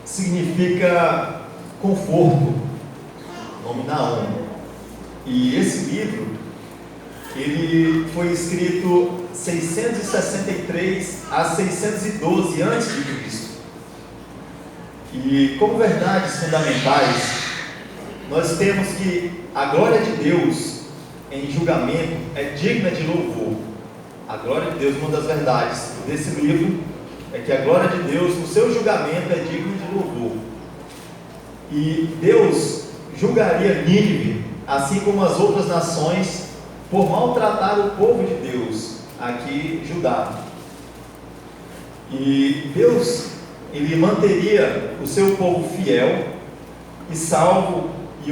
significa conforto, nome Naum. E esse livro, ele foi escrito 663 a 612 a.C. E como verdades fundamentais, nós temos que a glória de Deus em julgamento é digna de louvor. A glória de Deus, uma das verdades desse livro, é que a glória de Deus no seu julgamento é digna de louvor. E Deus julgaria Nínive, assim como as outras nações, por maltratar o povo de Deus, aqui Judá. E Deus, ele manteria o seu povo fiel e salvo, e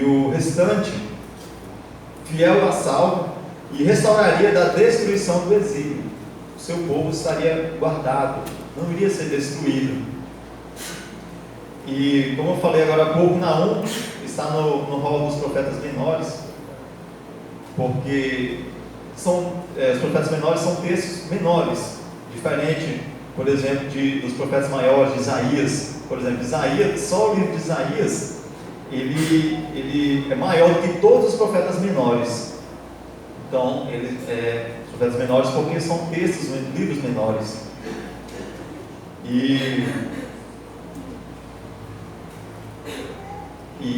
o restante fiel a salvo, e restauraria da destruição do exílio. O seu povo estaria guardado, não iria ser destruído. E como eu falei agora há pouco, Naum está no rol dos profetas menores, porque os profetas menores são textos menores, diferente, por exemplo, dos profetas maiores, de Isaías. Por exemplo, Isaías, só o livro de Isaías, ele é maior do que todos os profetas menores. Então, os profetas menores, porque são textos, livros menores. E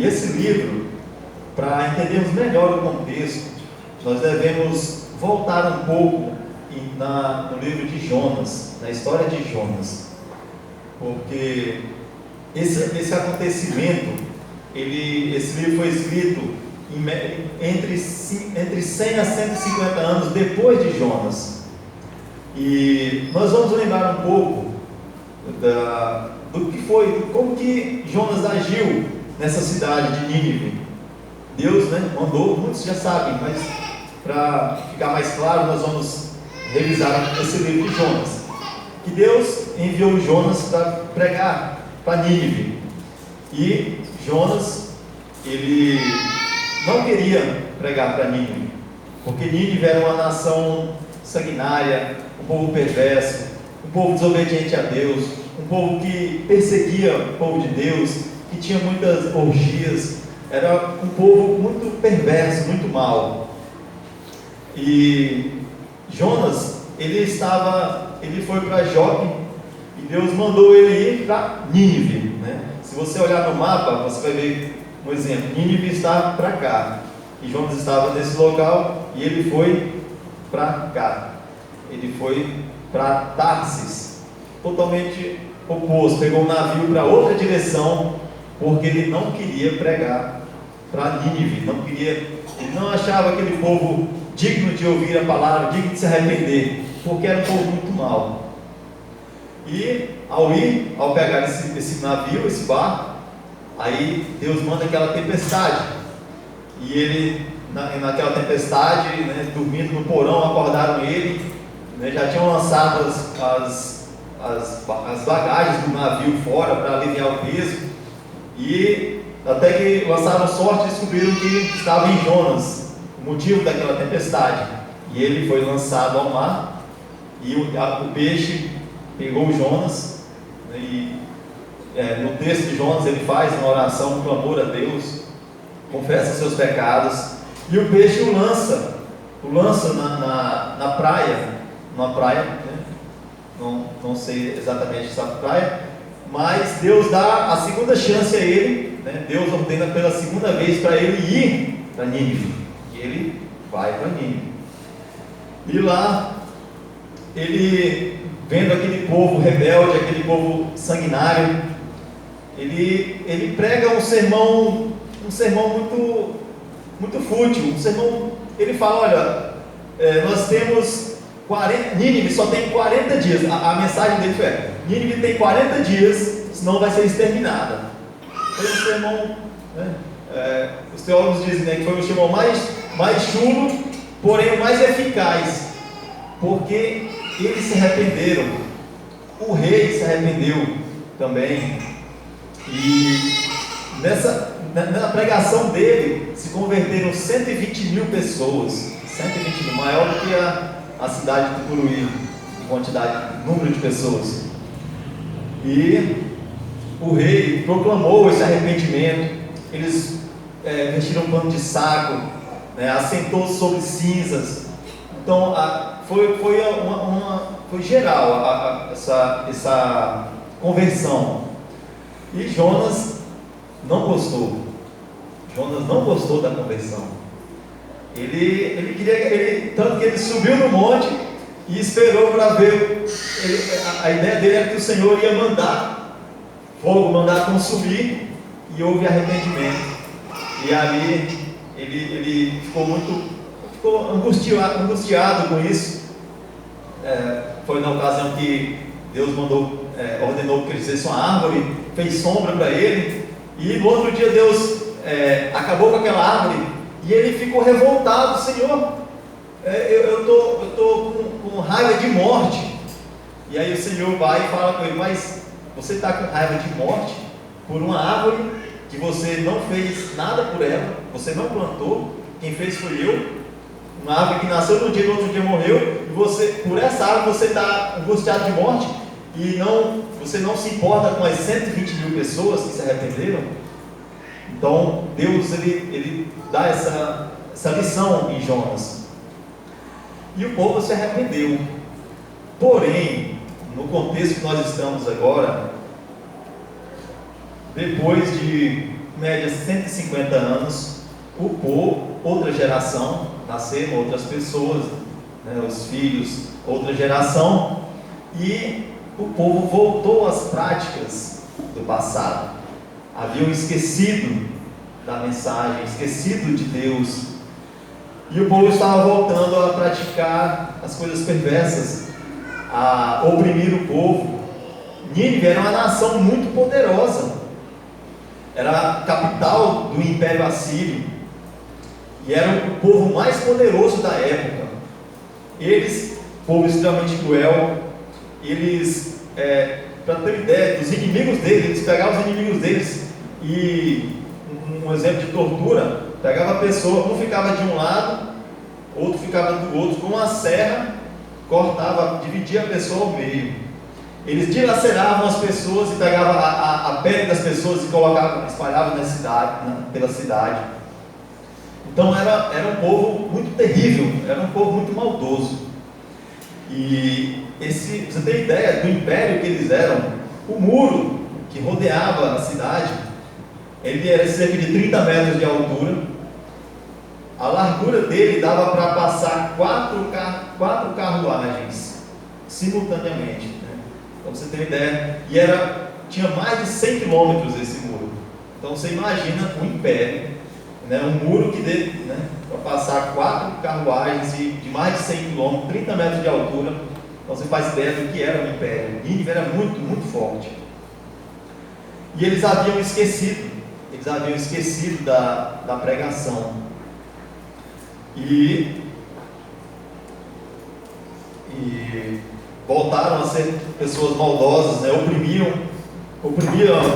esse livro, para entendermos melhor o contexto, nós devemos voltar um pouco no livro de Jonas, na história de Jonas, porque esse acontecimento, esse livro foi escrito entre 100 a 150 anos depois de Jonas, e nós vamos lembrar um pouco do que foi, como que Jonas agiu nessa cidade de Nínive. Deus, mandou, muitos já sabem, mas para ficar mais claro, nós vamos revisar esse livro de Jonas. Que Deus enviou Jonas para pregar para Nínive, e Jonas, ele não queria pregar para Nínive, porque Nínive era uma nação sanguinária, um povo perverso, um povo desobediente a Deus, um povo que perseguia o povo de Deus, que tinha muitas orgias, era um povo muito perverso, muito mau. E Jonas, ele foi para Jope, e Deus mandou ele ir para Nínive, Se você olhar no mapa, você vai ver um exemplo. Nínive está para cá, e Jonas estava nesse local, e ele foi para cá. Ele foi para Tarsis, totalmente oposto. Pegou o navio para outra direção, porque ele não queria pregar para Nínive, ele não achava aquele povo digno de ouvir a palavra, digno de se arrepender, porque era um povo muito mau. E ao pegar esse navio, esse barco, aí Deus manda aquela tempestade, e ele, naquela tempestade, dormindo no porão, acordaram ele, já tinham lançado as bagagens do navio fora para aliviar o peso, e até que lançaram sorte e descobriram que estava em Jonas o motivo daquela tempestade, e ele foi lançado ao mar, e o peixe pegou Jonas, e no texto de Jonas ele faz uma oração, um clamor a Deus, confessa seus pecados, e o peixe o lança na praia, numa praia, não sei exatamente essa praia, mas Deus dá a segunda chance a ele, Deus ordena pela segunda vez para ele ir para Nínive, e ele vai para Nínive, e lá, ele, vendo aquele povo rebelde, aquele povo sanguinário, ele prega um sermão muito, muito fútil, ele fala, olha, nós temos 40, Nínive só tem 40 dias, a mensagem dele foi, Nínive tem 40 dias, senão vai ser exterminada. Foi um sermão, os teólogos dizem que foi um sermão mais chulo, porém o mais eficaz, porque eles se arrependeram, o rei se arrependeu também, e na pregação dele se converteram 120 mil pessoas, 120 mil, maior do que a cidade de Tucuruí, em quantidade, número de pessoas. E o rei proclamou esse arrependimento. Eles vestiram um pano de saco, né, assentou sobre cinzas. Então foi geral essa conversão. E Jonas não gostou. Jonas não gostou da conversão. Ele queria, tanto que ele subiu no monte e esperou para ver. A ideia dele era que o Senhor ia mandar fogo, mandar consumir, e houve arrependimento. E ali ele ficou angustiado com isso. Foi na ocasião que Deus ordenou que ele fizesse uma árvore, fez sombra para ele, e no outro dia Deus acabou com aquela árvore, e ele ficou revoltado. Senhor, eu estou com raiva de morte. E aí o Senhor vai e fala com ele: mas você está com raiva de morte por uma árvore que você não fez nada por ela, você não plantou, quem fez foi eu. Uma árvore que nasceu num dia e no outro dia morreu, e por essa árvore você está angustiado de morte, e você não se importa com as 120 mil pessoas que se arrependeram. Então Deus ele dá essa lição em Jonas, e o povo se arrependeu. Porém, no contexto que nós estamos agora, depois de média 150 anos, o povo, outra geração, nasceram outras pessoas, né, os filhos, outra geração, e o povo voltou às práticas do passado. Haviam esquecido da mensagem, esquecido de Deus, e o povo estava voltando a praticar as coisas perversas, a oprimir o povo. Nínive era uma nação muito poderosa, era a capital do Império Assírio, e era o povo mais poderoso da época. Eles, povo extremamente cruel, eles, para ter ideia dos inimigos deles, eles pegavam os inimigos deles, e um exemplo de tortura, pegava a pessoa, um ficava de um lado, outro ficava do outro, com uma serra, cortava, dividia a pessoa ao meio. Eles dilaceravam as pessoas e pegavam a pele das pessoas e colocavam, espalhavam pela cidade. Então era um povo muito terrível, era um povo muito maldoso. E você tem ideia do império que eles eram? O muro que rodeava a cidade, ele era cerca de 30 metros de altura. A largura dele dava para passar quatro carruagens simultaneamente, né? Então você tem ideia. E tinha mais de 100 quilômetros esse muro. Então você imagina o império, né? Um muro que dê, né, para passar 4 carruagens de mais de 100 quilômetros, 30 metros de altura. Então você faz ideia do que era o império. Nínive era muito, muito forte. E eles haviam esquecido da pregação. E voltaram a ser pessoas maldosas, né? Oprimiam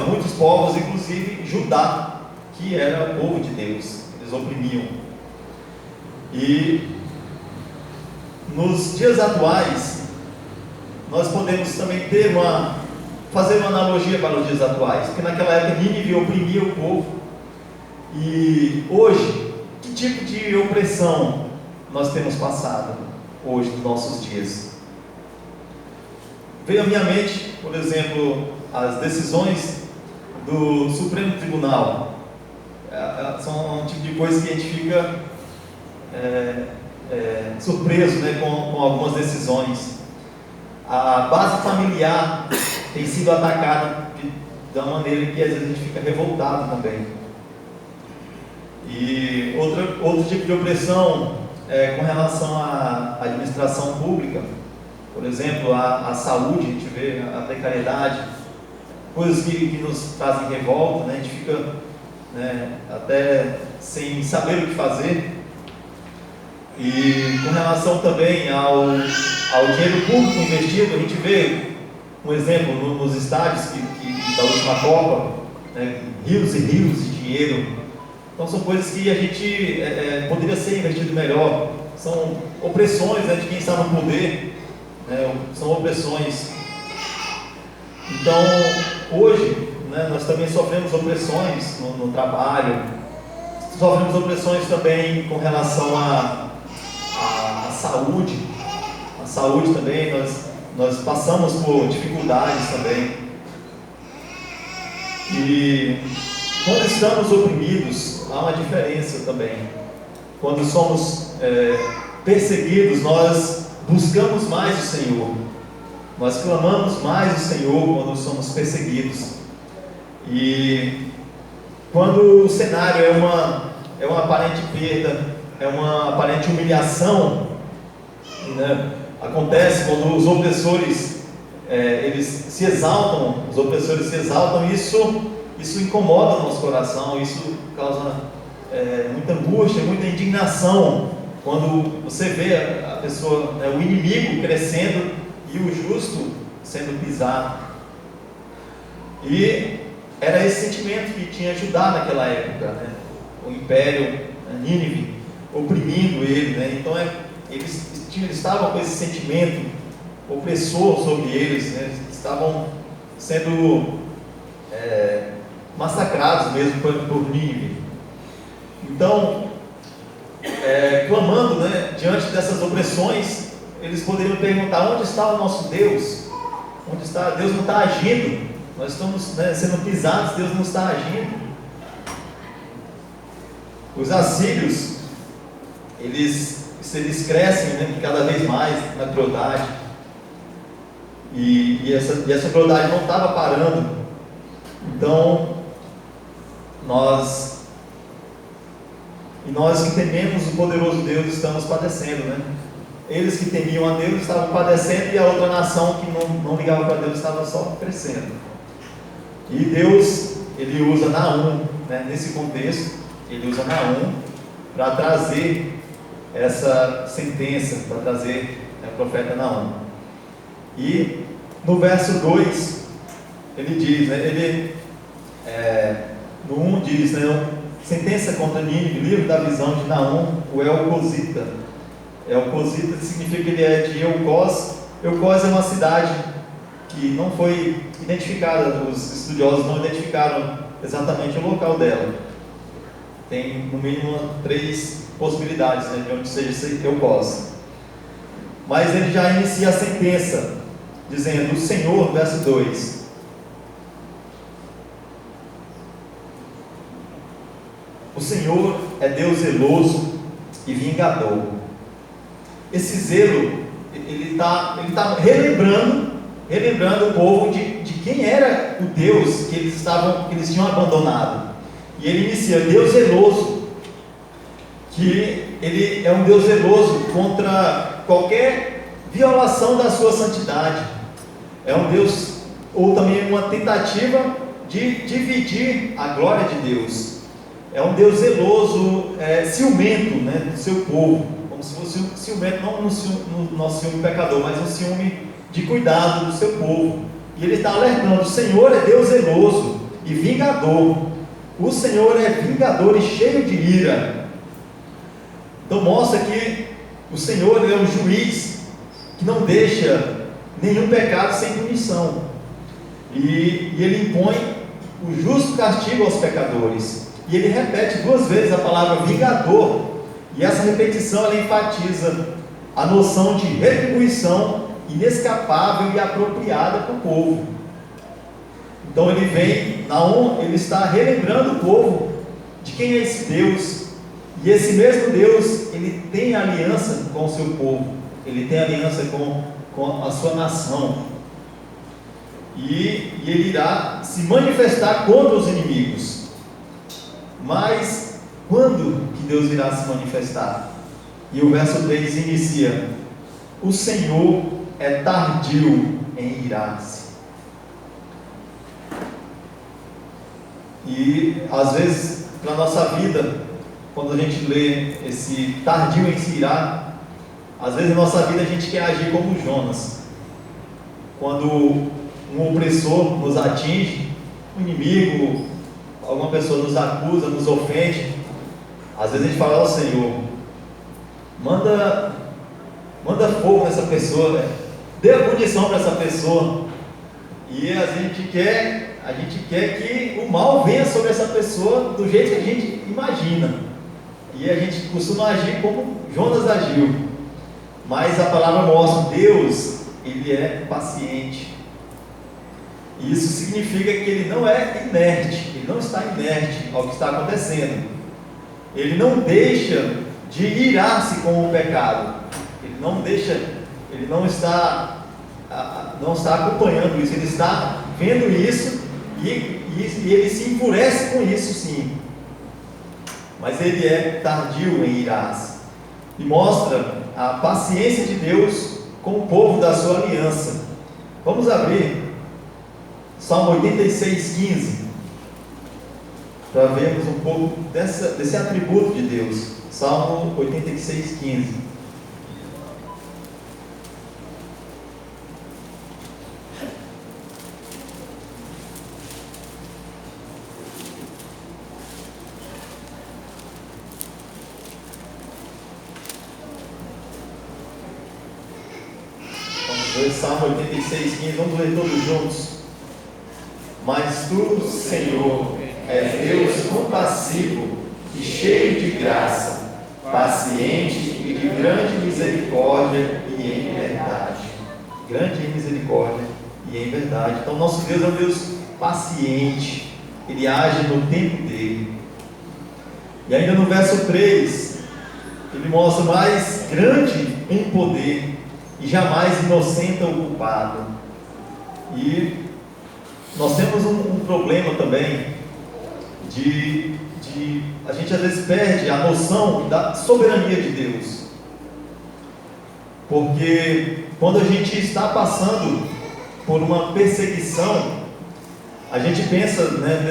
muitos povos, inclusive Judá, que era o povo de Deus. Eles oprimiam. E nos dias atuais, nós podemos também fazer uma analogia para os dias atuais, porque naquela época Nínive oprimia o povo, e hoje, que tipo de opressão nós temos passado hoje nos nossos dias? Veio à minha mente, por exemplo, as decisões do Supremo Tribunal. São um tipo de coisa que a gente fica surpreso, né, com algumas decisões. A base familiar tem sido atacada de uma maneira que às vezes a gente fica revoltado também. E outro tipo de opressão com relação à administração pública, por exemplo, a saúde, a gente vê a precariedade, coisas que nos trazem revolta, né? A gente fica, né, até sem saber o que fazer. E com relação também ao dinheiro público investido, a gente vê um exemplo nos estádios da última Copa, né, rios e rios de dinheiro. Então são coisas que a gente poderia ser investido melhor. São opressões, né, de quem está no poder, né, são opressões. Então hoje, né, nós também sofremos opressões no trabalho, sofremos opressões também com relação à saúde. A saúde também, nós passamos por dificuldades também. E quando estamos oprimidos, há uma diferença também. Quando somos perseguidos, nós buscamos mais o Senhor. Nós clamamos mais o Senhor quando somos perseguidos. E quando o cenário é uma aparente perda, é uma aparente humilhação, né? Acontece quando os opressores eles se exaltam, isso incomoda o nosso coração, isso causa muita angústia, muita indignação, quando você vê a pessoa, o inimigo crescendo e o justo sendo pisado. E era esse sentimento que tinha Judá naquela época, né? O império Nínive oprimindo ele, né? Então eles estavam com esse sentimento opressor sobre eles, né? Eles estavam sendo massacrados mesmo por Nínive. Então, clamando, né, diante dessas opressões, eles poderiam perguntar: onde está o nosso Deus? Onde está? Deus não está agindo. Nós estamos, né, sendo pisados, Deus não está agindo. Os assírios, eles crescem, né, cada vez mais na crueldade. E essa crueldade não estava parando. Então, nós que tememos o poderoso Deus estamos padecendo, né? Eles que temiam a Deus estavam padecendo, e a outra nação que não ligava para Deus estava só crescendo. E Deus, Ele usa Naum, né, nesse contexto, Ele usa Naum para trazer essa sentença, para trazer o profeta Naum. E no verso 2, ele diz, né, no 1 diz, né, sentença contra Nínive, livro da visão de Naum, o Elcosita. Elcosita significa que ele é de Elcós. Elcós é uma cidade que não foi identificada, os estudiosos não identificaram exatamente o local dela. Tem no mínimo 3 possibilidades, né, de onde seja esse Elcós. Mas ele já inicia a sentença, dizendo: o Senhor, verso 2, o Senhor é Deus zeloso e vingador. Esse zelo, ele está relembrando o povo de quem era o Deus que eles tinham abandonado. E ele inicia: Deus zeloso, que Ele é um Deus zeloso contra qualquer violação da sua santidade. É um Deus, ou também uma tentativa de dividir a glória de Deus. É um Deus zeloso, ciumento, né, do seu povo, como se fosse um ciumento, não no nosso ciúme pecador, mas um ciúme de cuidado do seu povo. E ele está alertando: o Senhor é Deus zeloso e vingador. O Senhor é vingador e cheio de ira. Então mostra que o Senhor é um juiz que não deixa nenhum pecado sem punição. E ele impõe o justo castigo aos pecadores. E ele repete 2 vezes a palavra vingador. E essa repetição ela enfatiza a noção de retribuição inescapável e apropriada para o povo. Então ele vem, Naum, ele está relembrando o povo de quem é esse Deus. E esse mesmo Deus, ele tem aliança com o seu povo, ele tem aliança com a sua nação. E ele irá se manifestar contra os inimigos. Mas quando que Deus irá se manifestar? E o verso 3 inicia: o Senhor é tardio em irar-se. E às vezes, na nossa vida, quando a gente lê esse tardio em se irar, às vezes na nossa vida a gente quer agir como Jonas. Quando um opressor nos atinge, um inimigo, alguma pessoa nos acusa, nos ofende, às vezes a gente fala ao Senhor: manda fogo nessa pessoa, né? Dê a punição para essa pessoa. E a gente quer que o mal venha sobre essa pessoa do jeito que a gente imagina. E a gente costuma agir como Jonas agiu. Mas a palavra mostra, Deus, Ele é paciente. E isso significa que Ele não é inerte, Ele não está inerte ao que está acontecendo. Ele não deixa de irar-se com o pecado. Ele não está acompanhando isso, ele está vendo isso e ele se enfurece com isso, sim. Mas ele é tardio em irar-se e mostra a paciência de Deus com o povo da sua aliança. Vamos abrir Salmo 86:15 para vermos um pouco desse atributo de Deus. Salmo 86:15. Salmo 86:15, vamos ler todos juntos. Mas tu, Senhor, és Deus compassivo e cheio de graça, paciente e de grande misericórdia e em verdade. Grande em misericórdia e em verdade. Então nosso Deus é um Deus paciente, Ele age no tempo dele. E ainda no verso 3, Ele mostra mais grande em poder e jamais inocenta o culpado. E nós temos um problema também de a gente às vezes perde a noção da soberania de Deus, porque quando a gente está passando por uma perseguição, a gente pensa, né,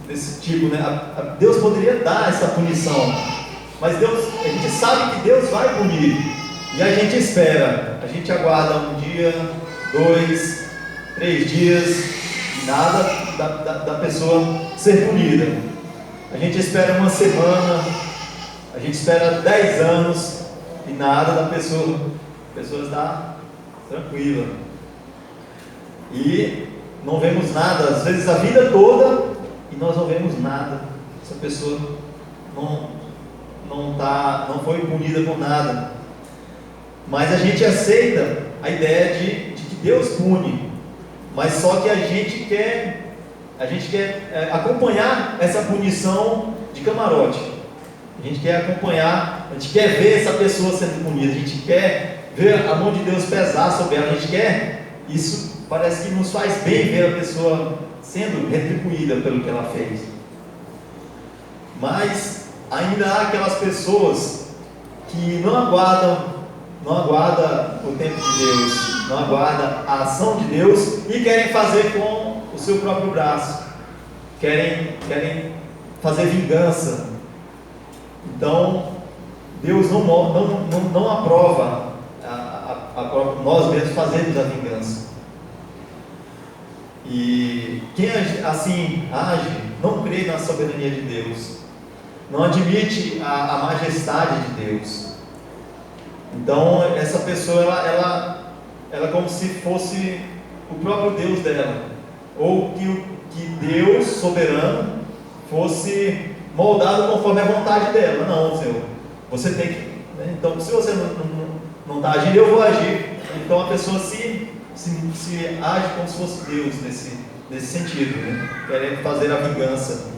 desse tipo, né? Deus poderia dar essa punição, mas a gente sabe que Deus vai punir. E a gente espera, a gente aguarda um dia, 2, 3 dias, e nada da pessoa ser punida. A gente espera uma semana, a gente espera 10 anos, e nada da pessoa. A pessoa está tranquila. E não vemos nada, às vezes a vida toda, e nós não vemos nada. Essa pessoa não foi punida com nada. Mas a gente aceita a ideia de que Deus pune, mas só que a gente quer acompanhar essa punição de camarote. A gente quer acompanhar, a gente quer ver essa pessoa sendo punida, a gente quer ver a mão de Deus pesar sobre ela, a gente quer, isso parece que nos faz bem ver a pessoa sendo retribuída pelo que ela fez. Mas ainda há aquelas pessoas que não aguarda o tempo de Deus, não aguarda a ação de Deus e querem fazer com o seu próprio braço, querem fazer vingança. Então Deus não aprova nós mesmos fazermos a vingança. E quem assim age não crê na soberania de Deus, não admite a majestade de Deus. Então essa pessoa ela é como se fosse o próprio Deus dela, ou que Deus soberano fosse moldado conforme a vontade dela. Não, Senhor, você tem que, né? Então se você não está agindo, eu vou agir. Então a pessoa se age como se fosse Deus nesse sentido, né? Querendo fazer a vingança,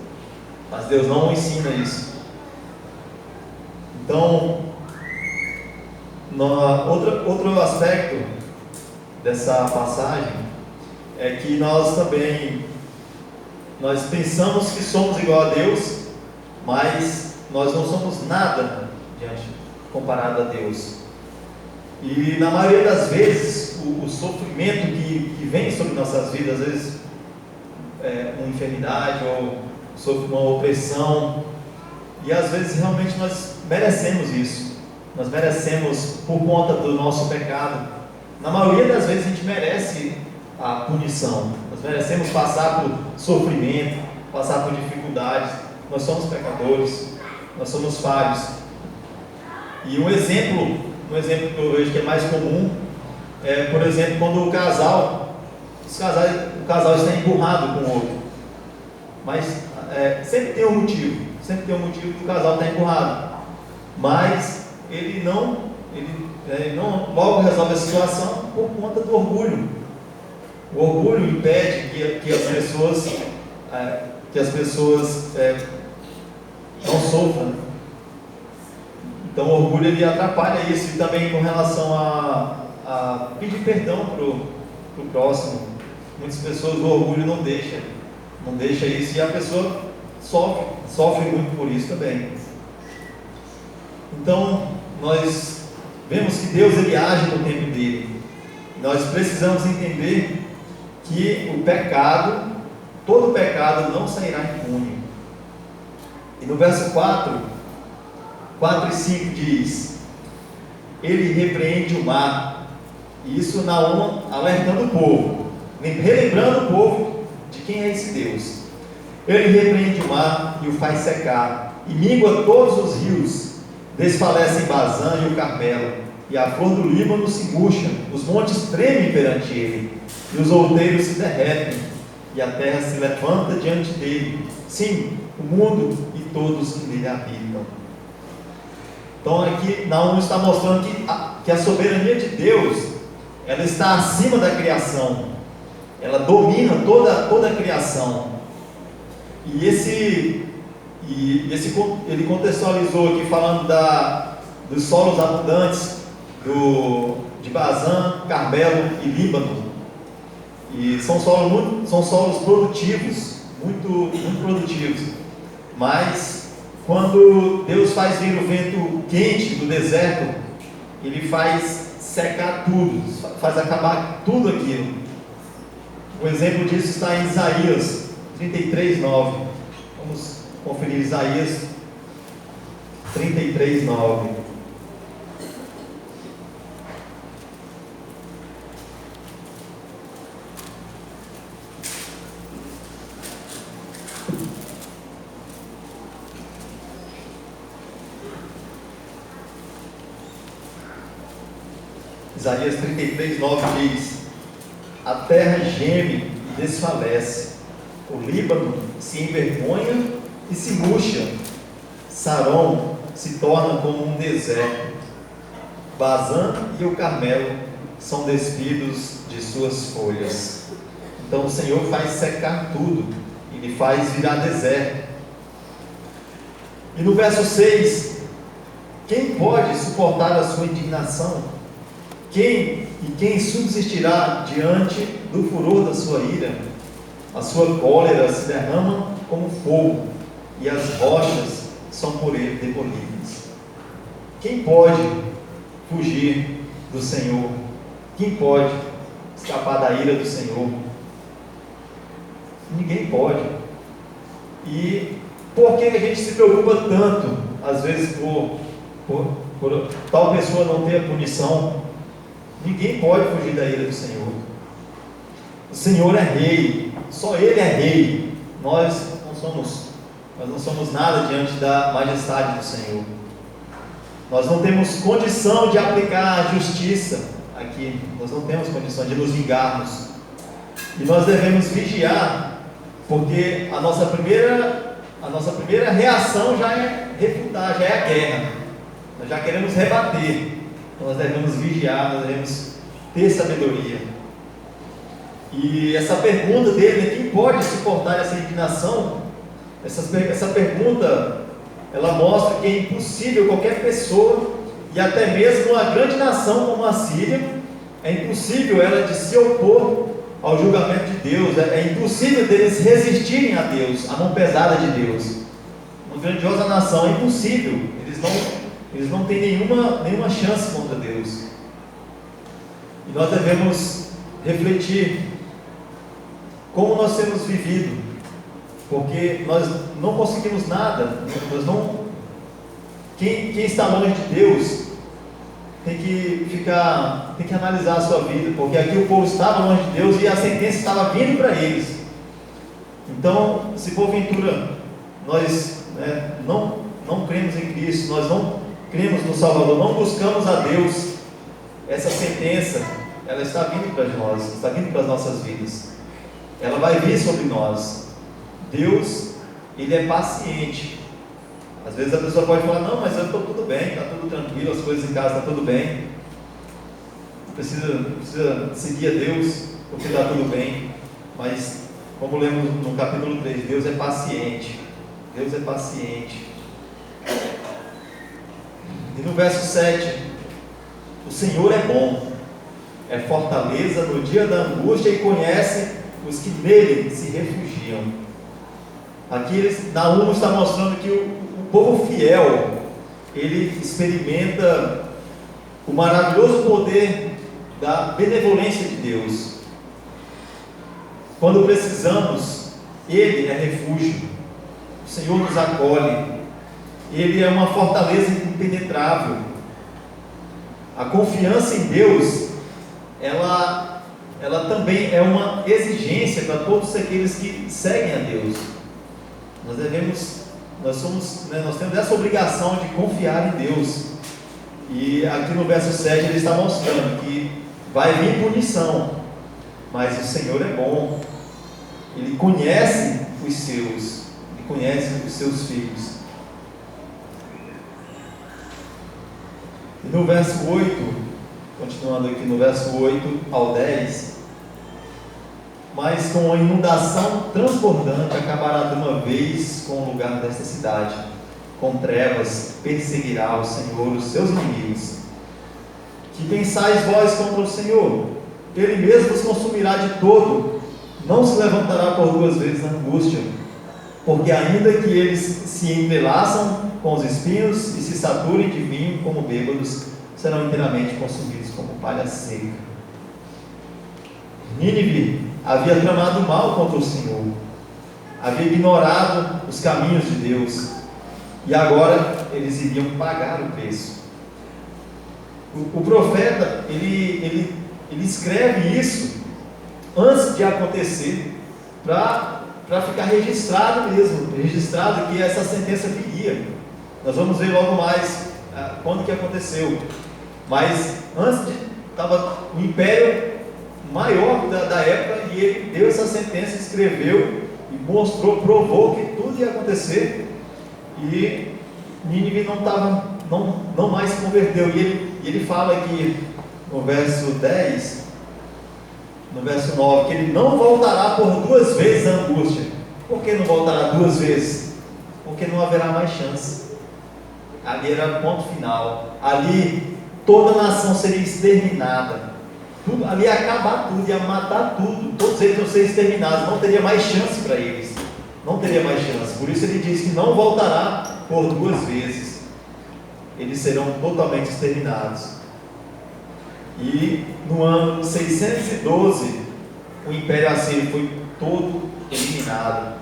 mas Deus não ensina isso. Então outro aspecto dessa passagem é que nós pensamos que somos igual a Deus, mas nós não somos nada comparado a Deus. E na maioria das vezes o sofrimento que vem sobre nossas vidas, às vezes uma enfermidade ou uma opressão, e às vezes realmente nós merecemos isso. Nós merecemos por conta do nosso pecado. Na maioria das vezes a gente merece a punição. Nós merecemos passar por sofrimento, passar por dificuldades. Nós somos pecadores, nós somos falhos. E um exemplo que eu vejo que é mais comum é, por exemplo, quando o casal o casal está emburrado com o outro. Mas sempre tem um motivo do casal estar emburrado. Mas ele não logo resolve a situação por conta do orgulho. O orgulho impede que as pessoas não sofram. Então o orgulho ele atrapalha isso, e também com relação a pedir perdão para o próximo. Muitas pessoas, o orgulho não deixa isso, e a pessoa sofre muito por isso também. Então nós vemos que Deus ele age no tempo dele. Nós precisamos entender que todo pecado não sairá impune. E no verso 4 e 5 diz: ele repreende o mar. E isso Naum alertando o povo, relembrando o povo de quem é esse Deus. Ele repreende o mar e o faz secar, e mingua todos os rios. Desfalecem Bazã e o Carmelo, e a flor do Líbano se murcha, os montes tremem perante ele, e os outeiros se derretem, e a terra se levanta diante dele. Sim, o mundo e todos que nele habitam. Então aqui Naum está mostrando que a soberania de Deus, ela está acima da criação, ela domina toda a criação. E ele contextualizou aqui falando dos solos abundantes de Bazã, Carmelo e Líbano. E são solos produtivos, muito produtivos. Mas quando Deus faz vir o vento quente do deserto, ele faz secar tudo, faz acabar tudo aquilo. O exemplo disso está em Isaías 33:9. Vamos conferir Isaías 33:9. Isaías 33:9 diz: a terra geme e desfalece, o Líbano se envergonha e se murcha, Saron se torna como um deserto, Bazã e o Carmelo são despidos de suas folhas. Então o Senhor faz secar tudo, ele faz virar deserto. E no verso 6, quem pode suportar a sua indignação? Quem subsistirá diante do furor da sua ira? A sua cólera se derrama como fogo, e as rochas são por ele demolidas. Quem pode fugir do Senhor? Quem pode escapar da ira do Senhor? Ninguém pode. E por que a gente se preocupa tanto, às vezes, por tal pessoa não ter a punição? Ninguém pode fugir da ira do Senhor. O Senhor é rei, só Ele é rei. Nós não somos nada diante da majestade do Senhor. Nós não temos condição de aplicar a justiça aqui. Nós não temos condição de nos vingarmos. E nós devemos vigiar, porque a nossa primeira reação já é refutar, já é a guerra. Nós já queremos rebater. Nós devemos vigiar, nós devemos ter sabedoria. E essa pergunta dele, quem pode suportar essa indignação? Essa pergunta, ela mostra que é impossível qualquer pessoa, e até mesmo uma grande nação como a Síria, é impossível ela de se opor ao julgamento de Deus. É impossível deles resistirem a Deus, a mão pesada de Deus. Uma grandiosa nação, é impossível. Eles não têm nenhuma chance contra Deus. E nós devemos refletir como nós temos vivido, porque nós não conseguimos nada. Quem está longe de Deus tem que analisar a sua vida, porque aqui o povo estava longe de Deus e a sentença estava vindo para eles. Então, se porventura nós não cremos em Cristo, nós não cremos no Salvador, não buscamos a Deus, essa sentença, ela está vindo para nós, está vindo para as nossas vidas. Ela vai vir sobre nós. Deus, Ele é paciente. Às vezes a pessoa pode falar: não, mas eu estou tudo bem, está tudo tranquilo, as coisas em casa estão tudo bem. Não precisa seguir a Deus, porque está tudo bem. Mas, como lemos no capítulo 3, Deus é paciente. Deus é paciente. E no verso 7, o Senhor é bom, é fortaleza no dia da angústia e conhece os que nele se refugiam. Aqui Naum está mostrando que o povo fiel, ele experimenta o maravilhoso poder da benevolência de Deus. Quando precisamos, Ele é refúgio, o Senhor nos acolhe, Ele é uma fortaleza impenetrável. A confiança em Deus, ela também é uma exigência para todos aqueles que seguem a Deus. Nós temos essa obrigação de confiar em Deus. E aqui no verso 7 ele está mostrando que vai vir punição, mas o Senhor é bom. Ele conhece os seus, Ele conhece os seus filhos. E no verso 8, continuando aqui no verso 8 ao 10, mas com a inundação transbordante acabará de uma vez com o lugar desta cidade, com trevas perseguirá o Senhor os seus inimigos. Que pensais vós contra o Senhor? Ele mesmo os consumirá de todo, não se levantará por duas vezes na angústia, porque ainda que eles se entrelaçam com os espinhos e se saturem de vinho como bêbados, serão inteiramente consumidos como palha seca. Nínive havia tramado mal contra o Senhor, havia ignorado os caminhos de Deus, e agora eles iriam pagar o preço. O profeta, ele escreve isso antes de acontecer, para ficar registrado mesmo, registrado que essa sentença viria. Nós vamos ver logo mais quando que aconteceu. Mas antes estava o império maior da época, e ele deu essa sentença, escreveu e mostrou, provou que tudo ia acontecer, e Nínive não mais se converteu. E ele fala aqui no verso 10, no verso 9, que ele não voltará por duas vezes a angústia. Por que não voltará duas vezes? Porque não haverá mais chance. Ali era o ponto final. Ali toda a nação seria exterminada. Ali ia acabar tudo, ia matar tudo. Todos eles iam ser exterminados. Não teria mais chance para eles. Não teria mais chance. Por isso ele diz que não voltará por duas vezes. Eles serão totalmente exterminados. E no ano 612, o Império Assírio foi todo eliminado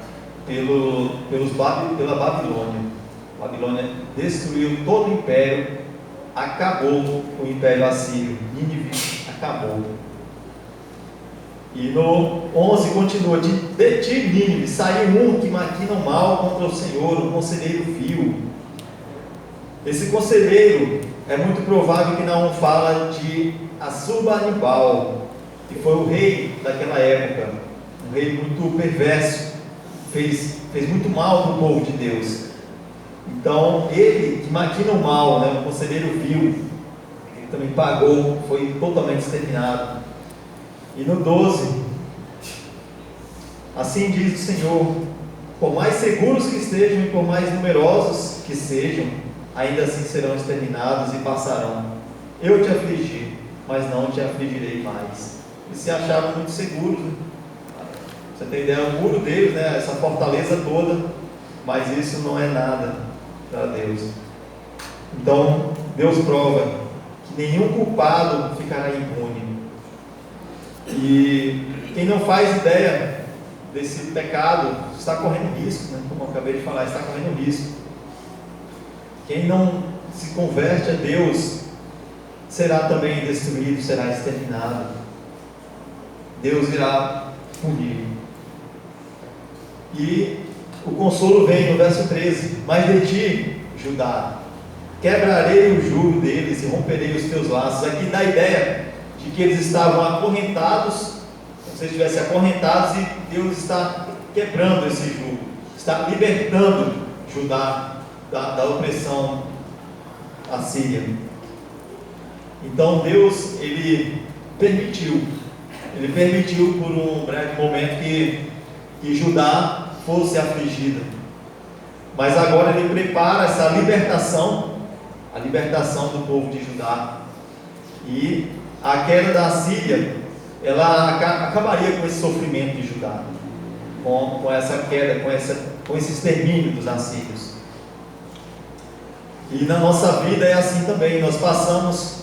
pela Babilônia. A Babilônia destruiu todo o Império, acabou o Império Assírio. Nínive acabou. E no 11 continua: de ti, Nínive, saiu um que maquina o mal contra o Senhor, um conselheiro vil. Esse conselheiro, é muito provável que Naum fala de Assurbanipal, que foi o rei daquela época, um rei muito perverso, fez muito mal para o povo de Deus. Então ele que maquina o mal, o conselheiro vil, ele também pagou, foi totalmente exterminado. E no 12, assim diz o Senhor: por mais seguros que estejam e por mais numerosos que sejam, ainda assim serão exterminados e passarão. Eu te afligi, mas não te afligirei mais. Eles se achavam muito seguros, Você tem ideia, o muro deles, essa fortaleza toda, mas isso não é nada para Deus. Então Deus prova que nenhum culpado ficará impune. E quem não faz ideia desse pecado está correndo risco, como eu acabei de falar, está correndo risco. Quem não se converte a Deus será também destruído, será exterminado. Deus irá punir. E o consolo vem no verso 13: mas de ti, Judá, quebrarei o jugo deles e romperei os teus laços. Aqui dá a ideia de que eles estavam acorrentados, como se eles estivessem acorrentados, e Deus está quebrando esse jugo, está libertando Judá da opressão assíria. Então Deus, Ele permitiu por um breve momento que Judá fosse afligida, mas agora Ele prepara essa libertação, a libertação do povo de Judá, e a queda da Assíria, ela acabaria com esse sofrimento de Judá, com essa queda, com esse extermínio dos assírios. E na nossa vida é assim também, nós passamos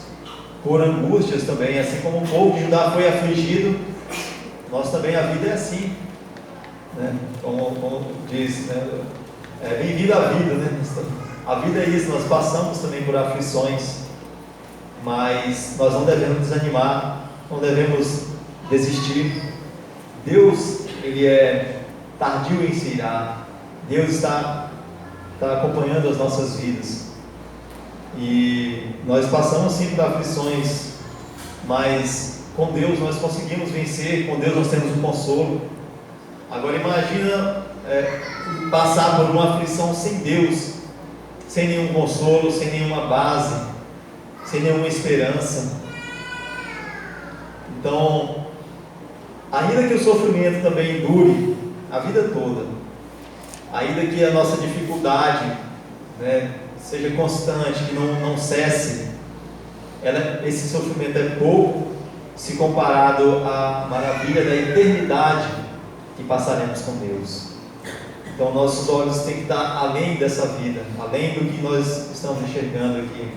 por angústias também, assim como o povo de Judá foi afligido, nós também, a vida é assim, né? Como diz, né? Bem-vindo à vida, né? A vida é isso, nós passamos também por aflições, mas nós não devemos desanimar, não devemos desistir. Deus, Ele é tardio em se irar, Deus está acompanhando as nossas vidas, e nós passamos sim por aflições, mas com Deus nós conseguimos vencer, com Deus nós temos um consolo. Agora imagina passar por uma aflição sem Deus, sem nenhum consolo, sem nenhuma base, sem nenhuma esperança. Então, ainda que o sofrimento também dure a vida toda, ainda que a nossa dificuldade, né, seja constante, que não cesse, esse sofrimento é pouco se comparado à maravilha da eternidade que passaremos com Deus. Então nossos olhos têm que estar além dessa vida, além do que nós estamos enxergando aqui.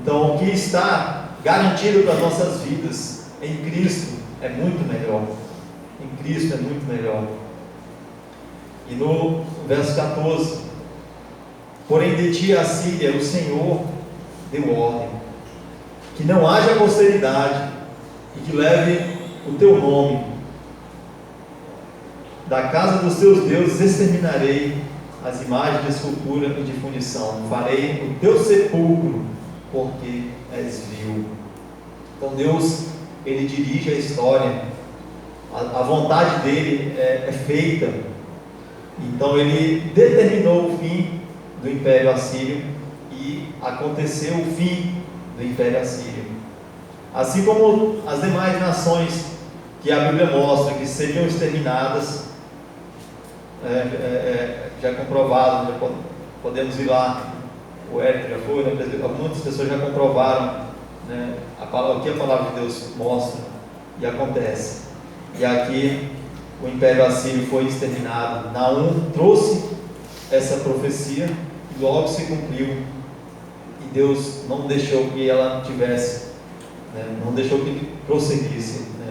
Então o que está garantido para as nossas vidas em Cristo é muito melhor. Em Cristo é muito melhor. E no verso 14: porém de ti, Assíria, o Senhor deu ordem, que não haja posteridade, e que leve o teu nome. Da casa dos teus deuses exterminarei as imagens de escultura e de fundição, farei o teu sepulcro, porque és vil. Então Deus, Ele dirige a história, a vontade dEle é feita. Então Ele determinou o fim do Império Assírio, e aconteceu o fim do Império Assírio, assim como as demais nações que a Bíblia mostra que seriam exterminadas. Já comprovado, podemos ir lá, o Érico já foi, né? Muitas pessoas já comprovaram, né? O que a palavra de Deus mostra e acontece. E aqui o Império Assírio foi exterminado. Naum trouxe essa profecia e logo se cumpriu, e Deus não deixou que ela tivesse, né? Não deixou que prosseguisse, né?